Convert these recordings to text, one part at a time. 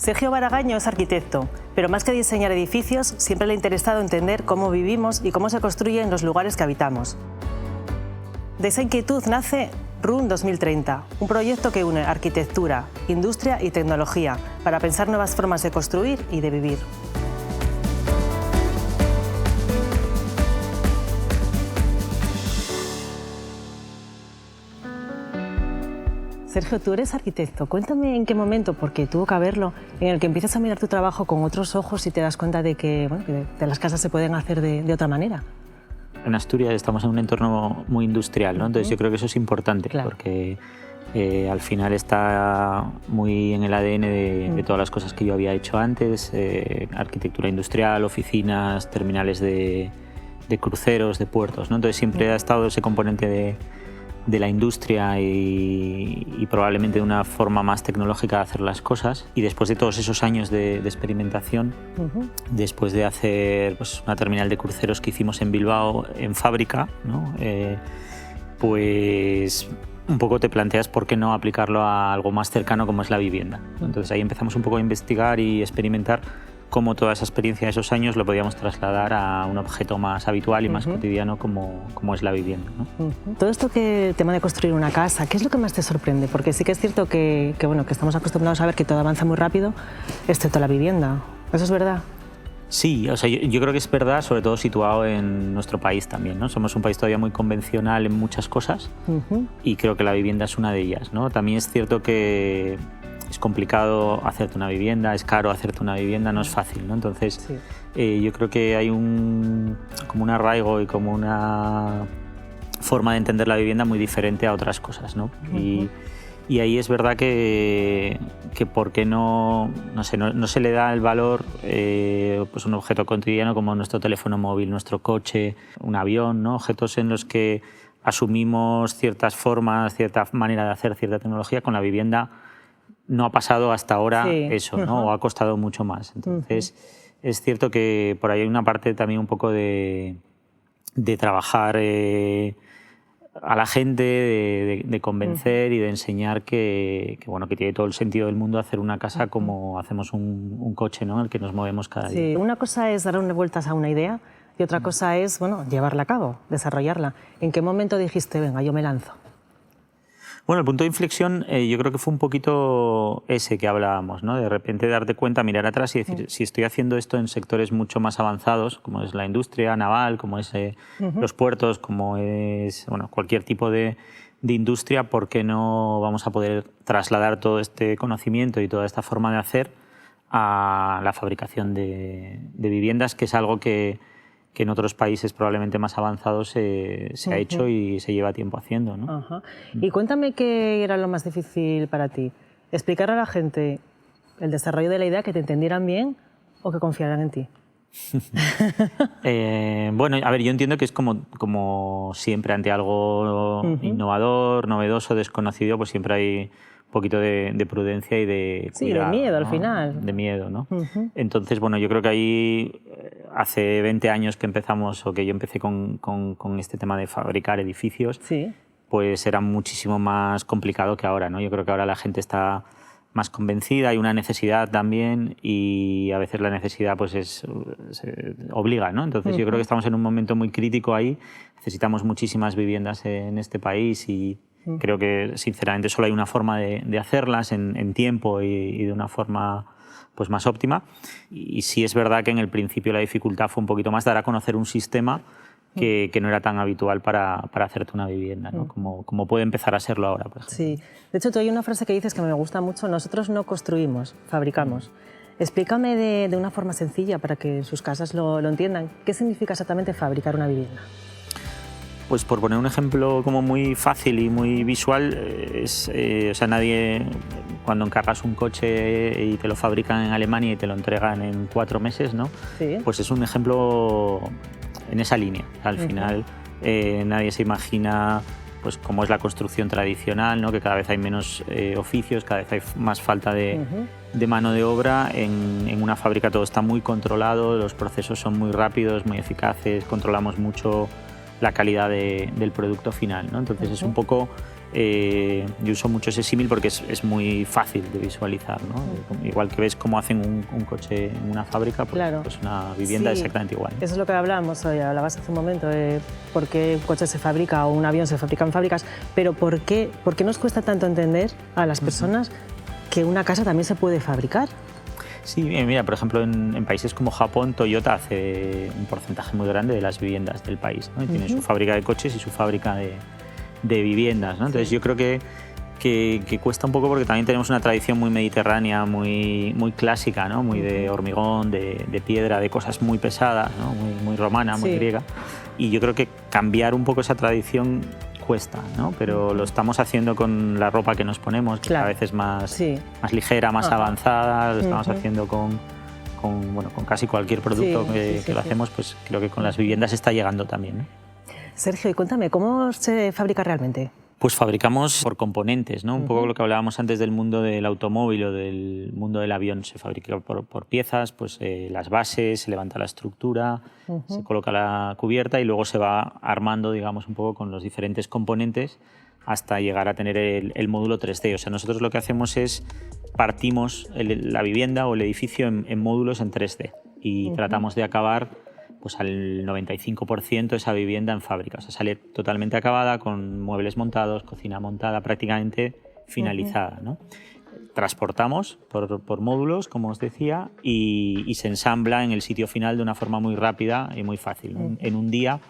Sergio Baragaño es arquitecto, pero más que diseñar edificios, siempre le ha interesado entender cómo vivimos y cómo se construyen los lugares que habitamos. De esa inquietud nace RUN 2030, un proyecto que une arquitectura, industria y tecnología para pensar nuevas formas de construir y de vivir. Sergio, tú eres arquitecto. Cuéntame en qué momento, porque tuvo que haberlo, en el que empiezas a mirar tu trabajo con otros ojos y te das cuenta de que, bueno, que las casas se pueden hacer de otra manera. En Asturias estamos en un entorno muy industrial, ¿no? Entonces yo creo que eso es importante, claro, porque al final está muy en el ADN de todas las cosas que yo había hecho antes, arquitectura industrial, oficinas, terminales de cruceros, de puertos, ¿no? Entonces siempre ha estado ese componente de la industria y probablemente de una forma más tecnológica de hacer las cosas. Y después de todos esos años de experimentación, después de hacer pues, una terminal de cruceros que hicimos en Bilbao en fábrica, ¿no? Pues un poco te planteas por qué no aplicarlo a algo más cercano como es la vivienda. Entonces ahí empezamos un poco a investigar y experimentar cómo toda esa experiencia de esos años lo podíamos trasladar a un objeto más habitual y más cotidiano como es la vivienda, ¿no? Todo esto que el tema de construir una casa, ¿qué es lo que más te sorprende? Porque sí que es cierto que estamos acostumbrados a ver que todo avanza muy rápido, excepto la vivienda. ¿Eso es verdad? Sí, o sea, yo creo que es verdad, sobre todo situado en nuestro país también, ¿no? Somos un país todavía muy convencional en muchas cosas y creo que la vivienda es una de ellas, ¿no? También es cierto que es complicado hacerte una vivienda, es caro hacerte una vivienda, no es fácil, ¿no? Entonces, yo creo que hay como un arraigo y como una forma de entender la vivienda muy diferente a otras cosas, ¿no? Y ahí es verdad que por qué no se le da el valor pues un objeto cotidiano como nuestro teléfono móvil, nuestro coche, un avión, ¿no? Objetos en los que asumimos ciertas formas, cierta manera de hacer cierta tecnología. Con la vivienda no ha pasado hasta ahora eso, ¿no? O ha costado mucho más. Entonces, es cierto que por ahí hay una parte también un poco de trabajar a la gente, de convencer y de enseñar que tiene todo el sentido del mundo hacer una casa como hacemos un coche, ¿no? En el que nos movemos cada día. Una cosa es dar vueltas a una idea y otra cosa es llevarla a cabo, desarrollarla. ¿En qué momento dijiste, venga, yo me lanzo? Bueno, el punto de inflexión yo creo que fue un poquito ese que hablábamos, ¿no? De repente darte cuenta, mirar atrás y decir, si estoy haciendo esto en sectores mucho más avanzados, como es la industria naval, como es los puertos, como es cualquier tipo de industria, ¿por qué no vamos a poder trasladar todo este conocimiento y toda esta forma de hacer a la fabricación de viviendas, que es algo que en otros países probablemente más avanzados se ha hecho y se lleva tiempo haciendo, ¿no? Y cuéntame qué era lo más difícil para ti. ¿Explicar a la gente el desarrollo de la idea, que te entendieran bien o que confiaran en ti? Bueno, a ver, yo entiendo que es como siempre ante algo innovador, novedoso, desconocido, pues siempre hay un poquito de prudencia y de cuidado, de miedo, ¿no? Al ¿no? final. De miedo, ¿no? Entonces, bueno, yo creo que ahí hace 20 años que empezamos, o que yo empecé con este tema de fabricar edificios, pues era muchísimo más complicado que ahora, ¿no? Yo creo que ahora la gente está más convencida, hay una necesidad también y a veces la necesidad pues se obliga, ¿no? Entonces yo creo que estamos en un momento muy crítico ahí, necesitamos muchísimas viviendas en este país y creo que sinceramente solo hay una forma de hacerlas en tiempo y de una forma pues más óptima. Y sí es verdad que en el principio la dificultad fue un poquito más dar a conocer un sistema que no era tan habitual para hacerte una vivienda, ¿no? Como puede empezar a serlo ahora, por ejemplo. Sí, de hecho tú hay una frase que dices que me gusta mucho: nosotros no construimos, fabricamos. Explícame de una forma sencilla para que sus casas lo entiendan. ¿Qué significa exactamente fabricar una vivienda? Pues por poner un ejemplo como muy fácil y muy visual, nadie, cuando encargas un coche y te lo fabrican en Alemania y te lo entregan en 4 meses, ¿no? Pues es un ejemplo en esa línea. Al final nadie se imagina pues cómo es la construcción tradicional, ¿no? Que cada vez hay menos oficios, cada vez hay más falta de mano de obra. En una fábrica todo está muy controlado, los procesos son muy rápidos, muy eficaces, controlamos mucho la calidad del producto final, ¿no? Entonces es un poco Yo uso mucho ese símil porque es muy fácil de visualizar, ¿no? Igual que ves cómo hacen un coche en una fábrica, pues, claro. pues una vivienda Sí, exactamente igual. Eso es lo que hablábamos hoy, hablabas hace un momento de por qué un coche se fabrica o un avión se fabrica en fábricas, pero ¿por qué nos cuesta tanto entender a las personas que una casa también se puede fabricar? Sí, mira, por ejemplo, en países como Japón, Toyota hace un porcentaje muy grande de las viviendas del país, ¿no? Y tiene su fábrica de coches y su fábrica de viviendas, ¿no? Entonces yo creo que cuesta un poco porque también tenemos una tradición muy mediterránea, muy clásica, ¿no? Muy de hormigón, de piedra, de cosas muy pesadas, ¿no? Muy romana, muy griega. Y yo creo que cambiar un poco esa tradición cuesta, ¿no? Pero lo estamos haciendo con la ropa que nos ponemos, que cada vez es más ligera, más avanzada. Lo estamos haciendo con casi cualquier producto que lo hacemos, pues creo que con las viviendas está llegando también, ¿no? Sergio, y cuéntame, ¿cómo se fabrica realmente? Pues fabricamos por componentes, ¿no? Un poco lo que hablábamos antes del mundo del automóvil o del mundo del avión. Se fabrica por piezas, pues las bases, se levanta la estructura, se coloca la cubierta y luego se va armando, digamos, un poco con los diferentes componentes hasta llegar a tener el módulo 3D. O sea, nosotros lo que hacemos es partimos la vivienda o el edificio en módulos en 3D y tratamos de acabar pues al 95% esa vivienda en fábrica. O sea, sale totalmente acabada, con muebles montados, cocina montada, prácticamente finalizada, ¿no? Transportamos por módulos, como os decía, y se ensambla en el sitio final de una forma muy rápida y muy fácil, ¿no? En un día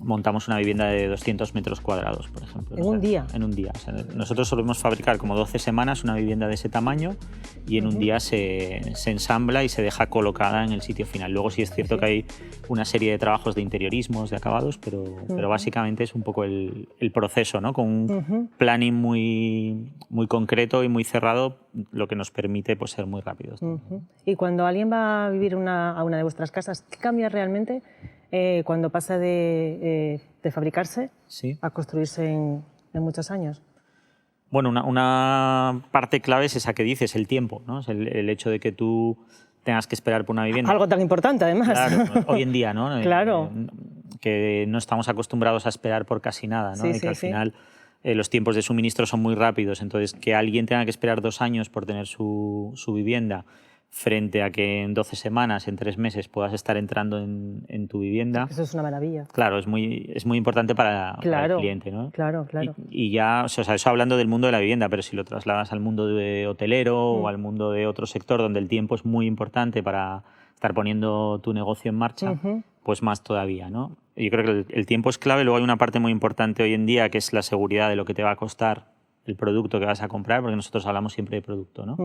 montamos una vivienda de 200 metros cuadrados, por ejemplo. ¿En un día? En un día. O sea, nosotros solemos fabricar como 12 semanas una vivienda de ese tamaño y en un día se ensambla y se deja colocada en el sitio final. Luego sí es cierto que hay una serie de trabajos de interiorismos, de acabados, pero básicamente es un poco el proceso, ¿no? Con un planning muy concreto y muy cerrado, lo que nos permite pues, ser muy rápidos. Y cuando alguien va a vivir a una de vuestras casas, ¿qué cambia realmente cuando pasa de fabricarse a construirse en muchos años? Bueno, una parte clave es esa que dices, el tiempo, ¿no? Es el hecho de que tú tengas que esperar por una vivienda. Algo tan importante, además. Claro, hoy en día, ¿no? Claro. Que no estamos acostumbrados a esperar por casi nada, ¿no? Y que al final los tiempos de suministro son muy rápidos. Entonces, que alguien tenga que esperar 2 años por tener su vivienda frente a que en 12 semanas, en 3 meses, puedas estar entrando en tu vivienda. Eso es una maravilla. Claro, es muy importante para el cliente, ¿no? Claro. Y ya, o sea, eso hablando del mundo de la vivienda, pero si lo trasladas al mundo de hotelero o al mundo de otro sector donde el tiempo es muy importante para estar poniendo tu negocio en marcha, pues más todavía, ¿no? Yo creo que el tiempo es clave. Luego hay una parte muy importante hoy en día que es la seguridad de lo que te va a costar el producto que vas a comprar, porque nosotros hablamos siempre de producto, ¿no?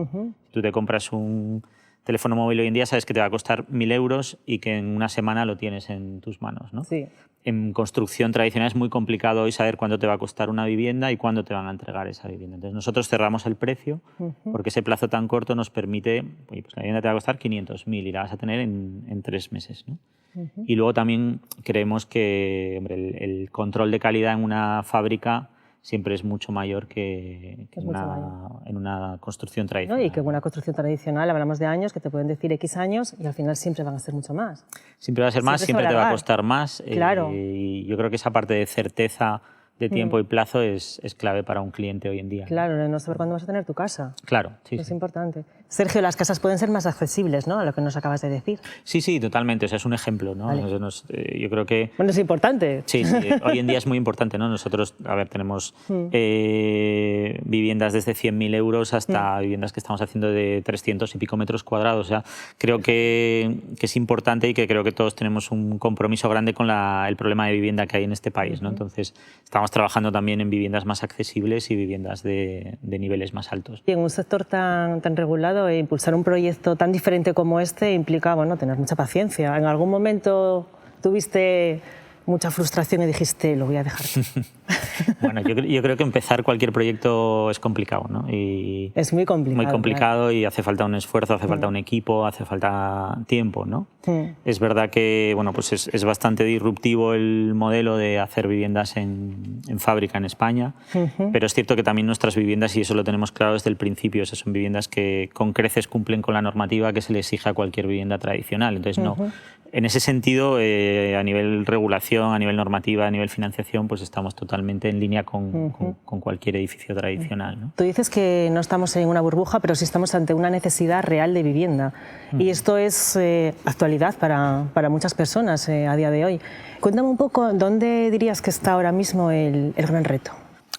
Si tú te compras un teléfono móvil hoy en día, sabes que te va a costar 1.000 euros y que en una semana lo tienes en tus manos, ¿no? Sí. En construcción tradicional es muy complicado hoy saber cuándo te va a costar una vivienda y cuándo te van a entregar esa vivienda. Entonces nosotros cerramos el precio porque ese plazo tan corto nos permite, oye, pues la vivienda te va a costar 500.000 y la vas a tener en 3 meses, ¿no? Y luego también creemos que hombre, el control de calidad en una fábrica siempre es mucho mayor que en una construcción tradicional. ¿No? Y que en una construcción tradicional hablamos de años, que te pueden decir X años y al final siempre van a ser mucho más. Siempre va a ser más, siempre te va a costar más. Claro. Y yo creo que esa parte de certeza de tiempo y plazo es clave para un cliente hoy en día. Claro, no saber cuándo vas a tener tu casa. Claro, sí. Es importante. Sergio, las casas pueden ser más accesibles, ¿no? A lo que nos acabas de decir. Sí, totalmente. O sea, es un ejemplo, ¿no? Vale. Yo creo que... Bueno, es importante. Sí, hoy en día es muy importante, ¿no? Nosotros, a ver, tenemos viviendas desde 100.000 euros hasta viviendas que estamos haciendo de 300 y pico metros cuadrados. O sea, creo que es importante y que creo que todos tenemos un compromiso grande con el problema de vivienda que hay en este país, ¿no? Entonces, estamos trabajando también en viviendas más accesibles y viviendas de niveles más altos. Y en un sector tan regulado, impulsar un proyecto tan diferente como este implica, bueno, tener mucha paciencia. ¿En algún momento tuviste mucha frustración y dijiste, lo voy a dejar? Bueno, yo creo que empezar cualquier proyecto es complicado, ¿no? Y es muy complicado. Muy complicado, claro. Y hace falta un esfuerzo, hace falta un equipo, hace falta tiempo, ¿no? Es verdad que bueno, pues es bastante disruptivo el modelo de hacer viviendas en fábrica en España, pero es cierto que también nuestras viviendas, y eso lo tenemos claro desde el principio, esas son viviendas que con creces cumplen con la normativa que se le exige a cualquier vivienda tradicional. Entonces, no, en ese sentido, a nivel regulación legislación, a nivel normativa, a nivel financiación, pues estamos totalmente en línea con cualquier edificio tradicional, ¿no? Tú dices que no estamos en una burbuja, pero sí estamos ante una necesidad real de vivienda. Y esto es actualidad para muchas personas a día de hoy. Cuéntame un poco, ¿dónde dirías que está ahora mismo el gran reto?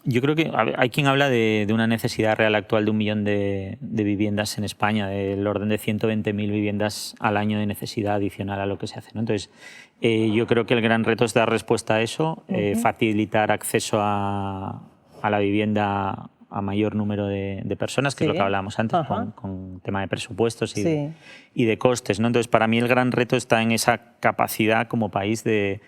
Yo creo que hay quien habla de una necesidad real actual de 1 millón de viviendas en España, del orden de 120.000 viviendas al año de necesidad adicional a lo que se hace, ¿no? Entonces, yo creo que el gran reto es dar respuesta a eso, facilitar acceso a la vivienda a mayor número de personas, que es lo que hablábamos antes, con tema de presupuestos y de costes, ¿no? Entonces, para mí el gran reto está en esa capacidad como país de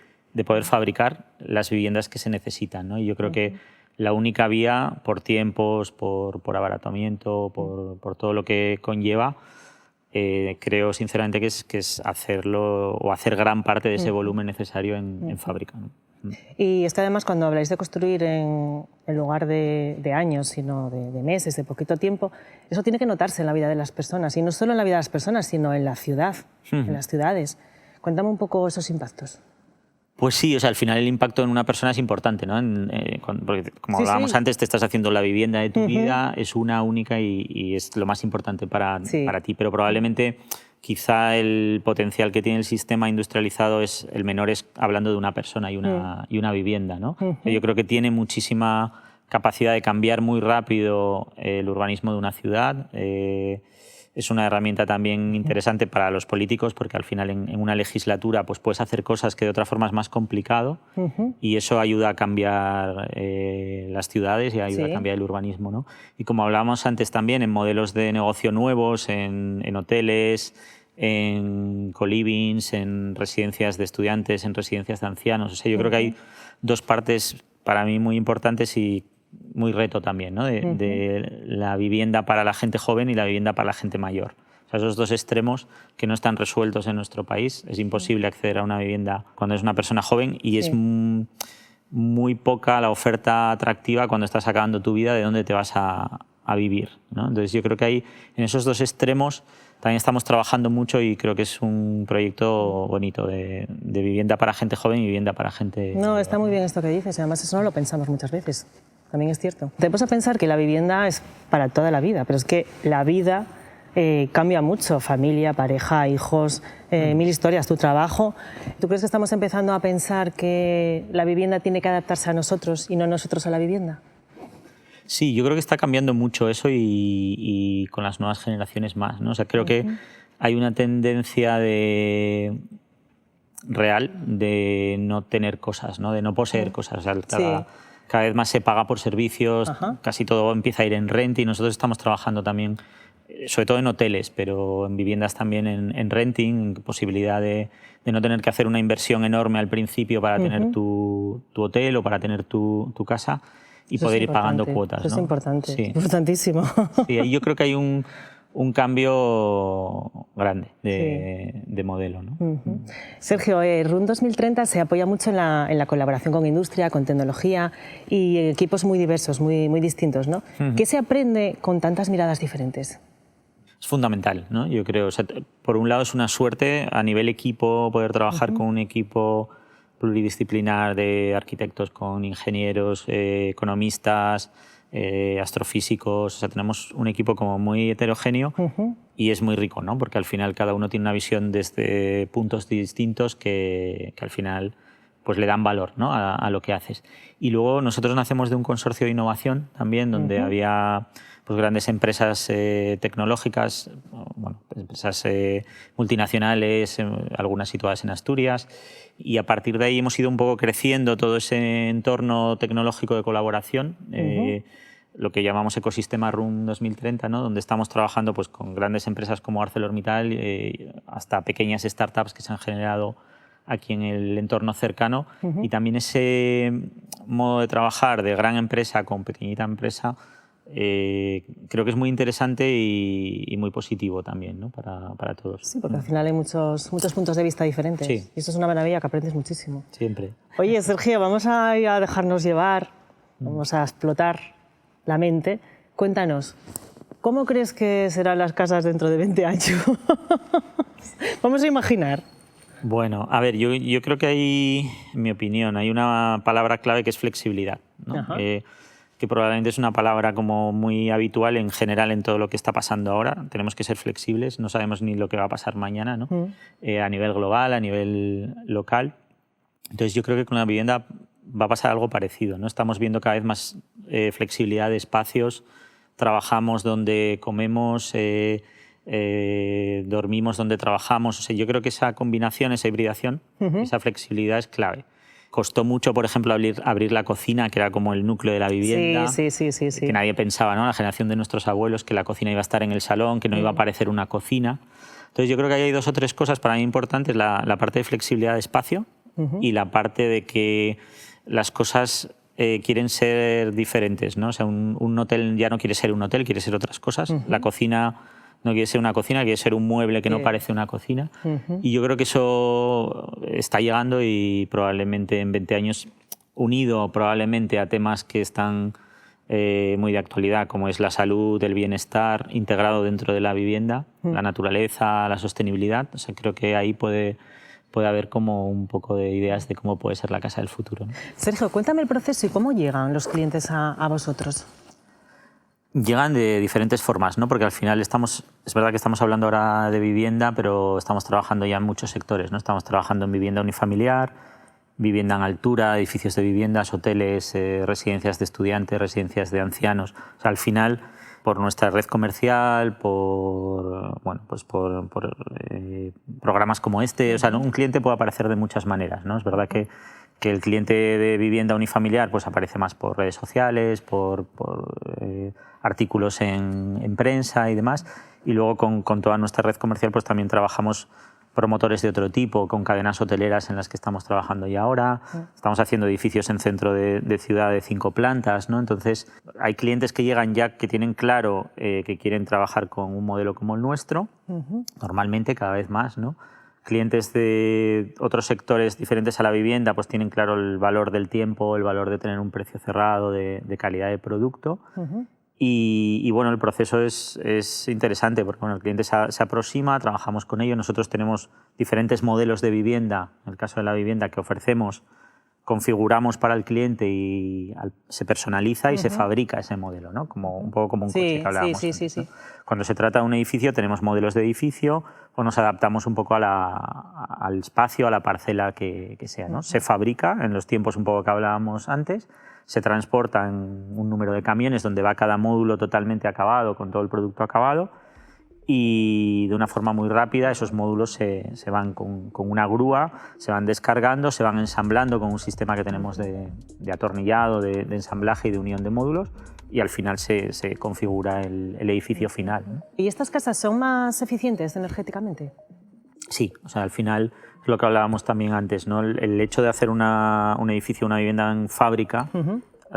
poder fabricar las viviendas que se necesitan, ¿no? Y yo creo que la única vía, por tiempos, por abaratamiento, por todo lo que conlleva, creo sinceramente que es hacerlo o hacer gran parte de ese volumen necesario en fábrica, ¿no? Y es que además cuando habláis de construir en lugar de años, sino de meses, de poquito tiempo, eso tiene que notarse en la vida de las personas, y no solo en la vida de las personas, sino en la ciudad, en las ciudades. Cuéntame un poco esos impactos. Pues sí, o sea, al final el impacto en una persona es importante, ¿no? Porque como hablábamos antes, te estás haciendo la vivienda de tu vida, es una única y es lo más importante para ti, pero probablemente quizá el potencial que tiene el sistema industrializado es el menor, es hablando de una persona y una vivienda, ¿no? Yo creo que tiene muchísima capacidad de cambiar muy rápido el urbanismo de una ciudad. Es una herramienta también interesante para los políticos porque al final en una legislatura pues puedes hacer cosas que de otra forma es más complicado y eso ayuda a cambiar las ciudades y ayuda a cambiar el urbanismo, ¿no? Y como hablábamos antes también, en modelos de negocio nuevos, en hoteles, en co-livings, en residencias de estudiantes, en residencias de ancianos. O sea, yo creo que hay dos partes para mí muy importantes y muy reto también, ¿no? de la vivienda para la gente joven y la vivienda para la gente mayor. O sea, esos dos extremos que no están resueltos en nuestro país. Es imposible acceder a una vivienda cuando es una persona joven y es muy poca la oferta atractiva cuando estás acabando tu vida de dónde te vas a vivir, ¿no? Entonces yo creo que ahí, en esos dos extremos también estamos trabajando mucho y creo que es un proyecto bonito de vivienda para gente joven y vivienda para gente... No, está muy bien esto que dices, además eso no lo pensamos muchas veces. También es cierto. Te pones a pensar que la vivienda es para toda la vida, pero es que la vida cambia mucho, familia, pareja, hijos, mil historias, tu trabajo. ¿Tú crees que estamos empezando a pensar que la vivienda tiene que adaptarse a nosotros y no nosotros a la vivienda? Sí, yo creo que está cambiando mucho eso y con las nuevas generaciones más, ¿no? O sea, creo que hay una tendencia real de no tener cosas, ¿no? De no poseer cosas. O sea, cada vez más se paga por servicios, casi todo empieza a ir en renting y nosotros estamos trabajando también, sobre todo en hoteles, pero en viviendas también en renting, posibilidad de no tener que hacer una inversión enorme al principio para tener tu hotel o para tener tu casa y eso poder ir pagando cuotas. Eso ¿no? es importante, sí. Importantísimo. Sí, yo creo que hay un cambio grande de modelo, ¿no? Sergio, RUN 2030 se apoya mucho en la colaboración con industria, con tecnología y equipos muy diversos, muy distintos, ¿no? ¿Qué se aprende con tantas miradas diferentes? Es fundamental, ¿no? Yo creo. O sea, por un lado es una suerte a nivel equipo poder trabajar con un equipo pluridisciplinar de arquitectos con ingenieros, economistas, astrofísicos. O sea, tenemos un equipo como muy heterogéneo y es muy rico, ¿no? Porque al final cada uno tiene una visión desde puntos distintos que al final pues le dan valor, ¿no? a lo que haces. Y luego nosotros nacemos de un consorcio de innovación también donde había pues grandes empresas tecnológicas, bueno, empresas multinacionales, algunas situadas en Asturias, y a partir de ahí hemos ido un poco creciendo todo ese entorno tecnológico de colaboración, lo que llamamos ecosistema RUN 2030, ¿no? Donde estamos trabajando pues, con grandes empresas como ArcelorMittal, hasta pequeñas startups que se han generado aquí en el entorno cercano, y también ese modo de trabajar de gran empresa con pequeñita empresa creo que es muy interesante y muy positivo también, ¿no? para todos. Sí, porque al final hay muchos puntos de vista diferentes. Sí. Y eso es una maravilla, que aprendes muchísimo. Siempre. Oye, Sergio, vamos a dejarnos llevar, vamos a explotar la mente. Cuéntanos, ¿cómo crees que serán las casas dentro de 20 años? Vamos a imaginar. Bueno, a ver, yo creo que hay, en mi opinión, hay una palabra clave que es flexibilidad, ¿no? Que probablemente es una palabra como muy habitual en general en todo lo que está pasando ahora. Tenemos que ser flexibles, no sabemos ni lo que va a pasar mañana, ¿no? A nivel global, a nivel local. Entonces yo creo que con la vivienda va a pasar algo parecido, ¿no? Estamos viendo cada vez más flexibilidad de espacios, trabajamos donde comemos, dormimos donde trabajamos. O sea, yo creo que esa combinación, esa hibridación, esa flexibilidad es clave. Costó mucho, por ejemplo, abrir la cocina, que era como el núcleo de la vivienda. Sí. Que nadie pensaba, ¿no? La generación de nuestros abuelos, que la cocina iba a estar en el salón, que no iba a parecer una cocina. Entonces yo creo que ahí hay 2 o 3 cosas para mí importantes. La parte de flexibilidad de espacio y la parte de que las cosas quieren ser diferentes, ¿no? O sea, un hotel ya no quiere ser un hotel, quiere ser otras cosas. La cocina no quiere ser una cocina, quiere ser un mueble que no parece una cocina. Y yo creo que eso está llegando y probablemente en 20 años, unido probablemente a temas que están muy de actualidad, como es la salud, el bienestar, integrado dentro de la vivienda, la naturaleza, la sostenibilidad. O sea, creo que ahí puede haber como un poco de ideas de cómo puede ser la casa del futuro, ¿no? Sergio, cuéntame el proceso y cómo llegan los clientes a vosotros. Llegan de diferentes formas, ¿no? Porque al final es verdad que estamos hablando ahora de vivienda, pero estamos trabajando ya en muchos sectores, ¿no? Estamos trabajando en vivienda unifamiliar, vivienda en altura, edificios de viviendas, hoteles, residencias de estudiantes, residencias de ancianos. O sea, al final, por nuestra red comercial, por programas como este, o sea, un cliente puede aparecer de muchas maneras, ¿no? Es verdad que el cliente de vivienda unifamiliar pues aparece más por redes sociales, por artículos en prensa y demás, y luego con toda nuestra red comercial pues también trabajamos promotores de otro tipo, con cadenas hoteleras en las que estamos trabajando ya ahora. Estamos haciendo edificios en centro de ciudad de 5 plantas, ¿no? Entonces hay clientes que llegan ya que tienen claro que quieren trabajar con un modelo como el nuestro, normalmente cada vez más, ¿no? Clientes de otros sectores diferentes a la vivienda pues tienen claro el valor del tiempo, el valor de tener un precio cerrado, de calidad de producto. Y bueno, el proceso es interesante porque bueno, el cliente se aproxima, trabajamos con ello. Nosotros tenemos diferentes modelos de vivienda, en el caso de la vivienda que ofrecemos, configuramos para el cliente y se personaliza y se fabrica ese modelo, ¿no? Un poco como un coche que hablábamos antes, ¿no? Cuando se trata de un edificio tenemos modelos de edificio o nos adaptamos un poco al espacio, a la parcela que sea, ¿no? Se fabrica en los tiempos un poco que hablábamos antes, se transporta en un número de camiones donde va cada módulo totalmente acabado, con todo el producto acabado, y de una forma muy rápida esos módulos se van con una grúa, se van descargando, se van ensamblando con un sistema que tenemos de atornillado, de ensamblaje y de unión de módulos, y al final se configura el edificio final, ¿no? ¿Y estas casas son más eficientes energéticamente? Sí, o sea, al final es lo que hablábamos también antes, ¿no? El hecho de hacer un edificio, una vivienda en fábrica,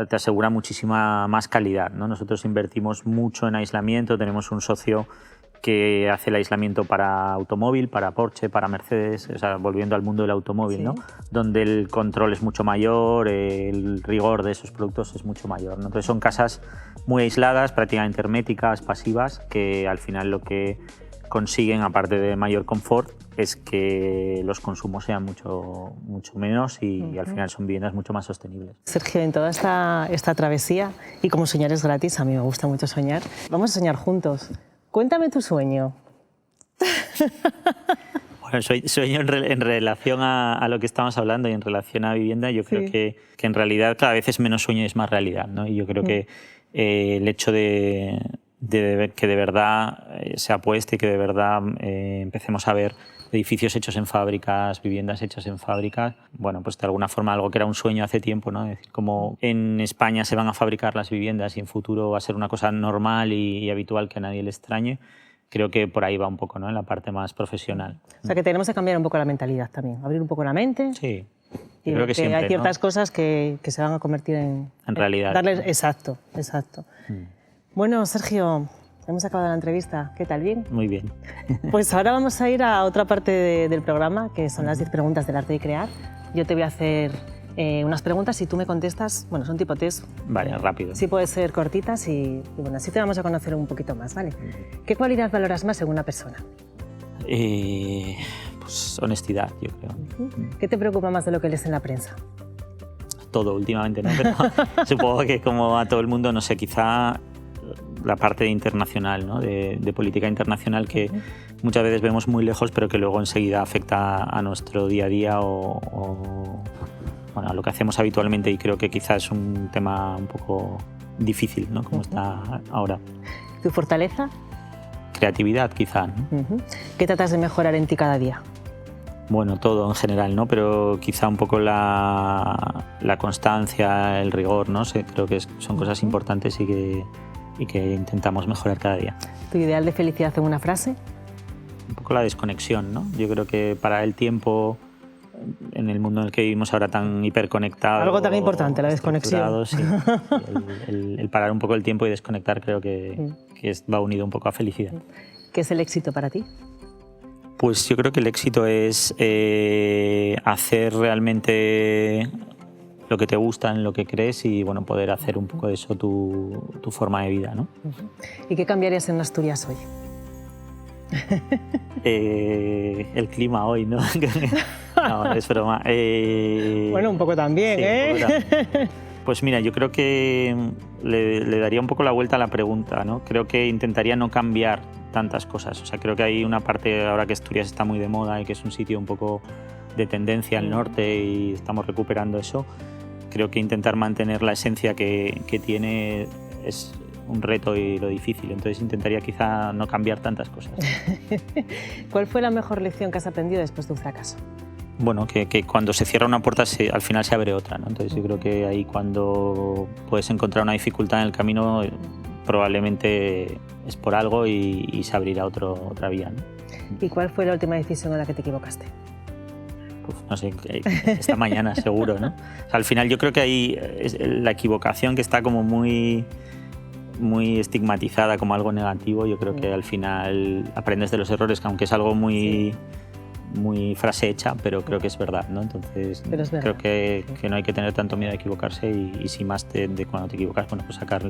te asegura muchísima más calidad, ¿no? Nosotros invertimos mucho en aislamiento, tenemos un socio que hace el aislamiento para automóvil, para Porsche, para Mercedes, o sea, volviendo al mundo del automóvil, ¿no? Donde el control es mucho mayor, el rigor de esos productos es mucho mayor, ¿no? Entonces son casas muy aisladas, prácticamente herméticas, pasivas, que al final lo que consiguen, aparte de mayor confort, es que los consumos sean mucho menos y al final son viviendas mucho más sostenibles. Sergio, en toda esta travesía, y como soñar es gratis, a mí me gusta mucho soñar, vamos a soñar juntos. Cuéntame tu sueño. Bueno, sueño en relación a lo que estamos hablando y en relación a vivienda, yo creo que en realidad cada vez es menos sueño y es más realidad, ¿no? Y yo creo que el hecho de que de verdad se apueste y que de verdad empecemos a ver edificios hechos en fábricas, viviendas hechas en fábricas, bueno, pues de alguna forma algo que era un sueño hace tiempo, ¿no? Es decir, como en España se van a fabricar las viviendas y en futuro va a ser una cosa normal y habitual que a nadie le extrañe, creo que por ahí va un poco, ¿no? En la parte más profesional. O sea, que tenemos que cambiar un poco la mentalidad también, abrir un poco la mente. Sí. Y creo que siempre, hay ciertas cosas que se van a convertir en realidad. Darles, exacto. Bueno, Sergio, hemos acabado la entrevista. ¿Qué tal? ¿Bien? Muy bien. Pues ahora vamos a ir a otra parte del programa, que son las 10 preguntas del arte de crear. Yo te voy a hacer unas preguntas y tú me contestas, bueno, son tipo test. Vale, rápido. Sí, pueden ser cortitas y bueno, así te vamos a conocer un poquito más, ¿vale? ¿Qué cualidad valoras más según una persona? pues, honestidad, yo creo. ¿Qué te preocupa más de lo que lees en la prensa? Todo últimamente, ¿no? Pero supongo que como a todo el mundo, no sé, quizá la parte internacional, ¿no? de política internacional que muchas veces vemos muy lejos, pero que luego enseguida afecta a nuestro día a día o bueno, a lo que hacemos habitualmente, y creo que quizás es un tema un poco difícil, ¿no? Como está ahora. ¿Tu fortaleza? Creatividad, quizá, ¿no? ¿Qué tratas de mejorar en ti cada día? Bueno, todo en general, ¿no? Pero quizá un poco la constancia, el rigor, ¿no? Creo que son cosas importantes y que intentamos mejorar cada día. ¿Tu ideal de felicidad en una frase? Un poco la desconexión, ¿no? Yo creo que para el tiempo, en el mundo en el que vivimos ahora tan hiperconectado... Algo tan importante, la desconexión. Sí, el parar un poco el tiempo y desconectar creo que va unido un poco a felicidad. ¿Qué es el éxito para ti? Pues yo creo que el éxito es hacer realmente lo que te gusta, en lo que crees, y bueno, poder hacer un poco de eso tu forma de vida, ¿no? ¿Y qué cambiarías en Asturias hoy? El clima hoy, ¿no? No, es broma. Bueno, un poco también, sí, ¿eh? Un poco también. Pues mira, yo creo que le daría un poco la vuelta a la pregunta, ¿no? Creo que intentaría no cambiar tantas cosas. O sea, creo que hay una parte, ahora que Asturias está muy de moda y que es un sitio un poco de tendencia al norte y estamos recuperando eso, creo que intentar mantener la esencia que tiene es un reto y lo difícil. Entonces intentaría quizá no cambiar tantas cosas. ¿Cuál fue la mejor lección que has aprendido después de un fracaso? Bueno, que cuando se cierra una puerta al final se abre otra, ¿no? Entonces yo creo que ahí cuando puedes encontrar una dificultad en el camino, probablemente es por algo y se abrirá otra vía, ¿no? ¿Y cuál fue la última decisión en la que te equivocaste? Pues no sé, esta mañana seguro, ¿no? O sea, al final yo creo que ahí la equivocación, que está como muy estigmatizada como algo negativo, yo creo que al final aprendes de los errores, que aunque es algo muy frase hecha, pero creo que es verdad, ¿no? Entonces creo que no hay que tener tanto miedo a equivocarse y si más de cuando te equivocas, bueno, pues sacar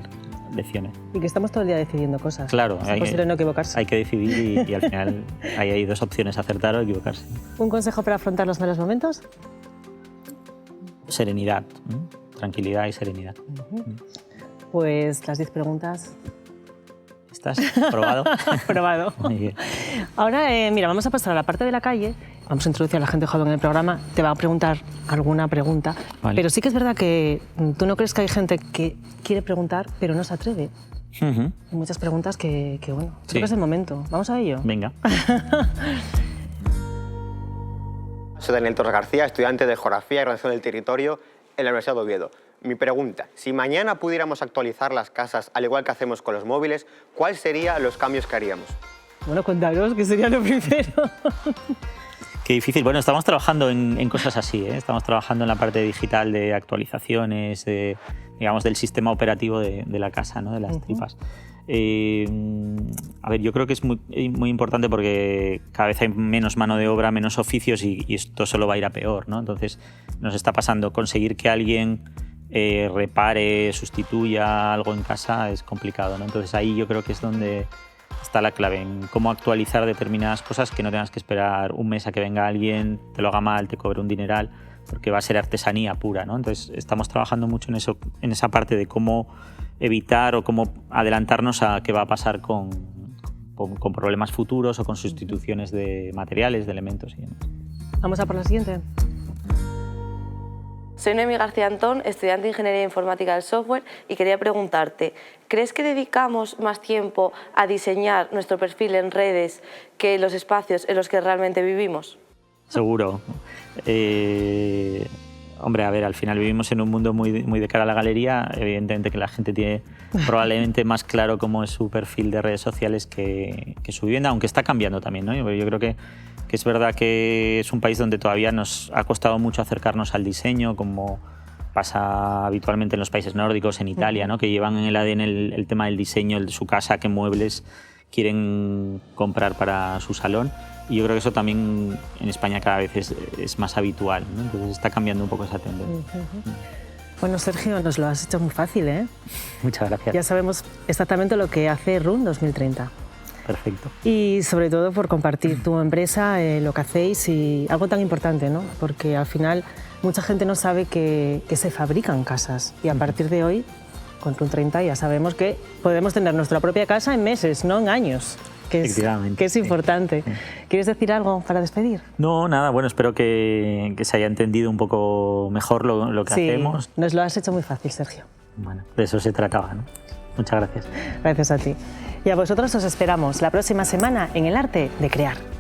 lecciones. Y que estamos todo el día decidiendo cosas. Claro, es posible no equivocarse. Hay que decidir y al final hay dos opciones, acertar o equivocarse. ¿Un consejo para afrontar los malos momentos? Serenidad, ¿no? Tranquilidad y serenidad. Pues las 10 preguntas... ¿Estás probado? Probado. Muy bien. Ahora, mira, vamos a pasar a la parte de la calle. Vamos a introducir a la gente joven en el programa. Te va a preguntar alguna pregunta. Vale. Pero sí que es verdad que tú no crees que hay gente que quiere preguntar, pero no se atreve. Hay muchas preguntas que bueno, creo que es el momento. ¿Vamos a ello? Venga. Soy Daniel Torres García, estudiante de Geografía y Organización del Territorio en la Universidad de Oviedo. Mi pregunta, si mañana pudiéramos actualizar las casas al igual que hacemos con los móviles, ¿cuáles serían los cambios que haríamos? Bueno, cuéntanos, ¿qué sería lo primero? Qué difícil. Bueno, estamos trabajando en cosas así, ¿eh? Estamos trabajando en la parte digital de actualizaciones, digamos, del sistema operativo de la casa, ¿no? De las tripas. A ver, yo creo que es muy importante porque cada vez hay menos mano de obra, menos oficios y esto solo va a ir a peor, ¿no? Entonces nos está pasando conseguir que alguien repare, sustituya algo en casa es complicado, ¿no? Entonces ahí yo creo que es donde está la clave, en cómo actualizar determinadas cosas, que no tengas que esperar un mes a que venga alguien, te lo haga mal, te cobre un dineral, porque va a ser artesanía pura, ¿no? Entonces estamos trabajando mucho en eso, en esa parte de cómo evitar o cómo adelantarnos a qué va a pasar con problemas futuros o con sustituciones de materiales, de elementos y demás. Vamos a por la siguiente. Soy Noemí García Antón, estudiante de Ingeniería Informática del Software, y quería preguntarte, ¿crees que dedicamos más tiempo a diseñar nuestro perfil en redes que los espacios en los que realmente vivimos? Seguro. Hombre, a ver, al final vivimos en un mundo muy de cara a la galería. Evidentemente que la gente tiene probablemente más claro cómo es su perfil de redes sociales que su vivienda, aunque está cambiando también, ¿no? Yo creo que es verdad que es un país donde todavía nos ha costado mucho acercarnos al diseño, como pasa habitualmente en los países nórdicos, en Italia, ¿no? Que llevan en el ADN el tema del diseño, el de su casa, qué muebles quieren comprar para su salón. Y yo creo que eso también en España cada vez es más habitual, ¿no? Entonces está cambiando un poco esa tendencia. Bueno, Sergio, nos lo has hecho muy fácil, ¿eh? Muchas gracias. Ya sabemos exactamente lo que hace RUN 2030. Perfecto. Y sobre todo por compartir tu empresa, lo que hacéis y algo tan importante, ¿no? Porque al final mucha gente no sabe que se fabrican casas y a partir de hoy, con Run 30, ya sabemos que podemos tener nuestra propia casa en meses, no en años. Que es importante. Sí. ¿Quieres decir algo para despedir? No, nada, bueno, espero que se haya entendido un poco mejor lo que hacemos. Nos lo has hecho muy fácil, Sergio. Bueno, de eso se trataba, ¿no? Muchas gracias. Gracias a ti. Y a vosotros os esperamos la próxima semana en El Arte de Crear.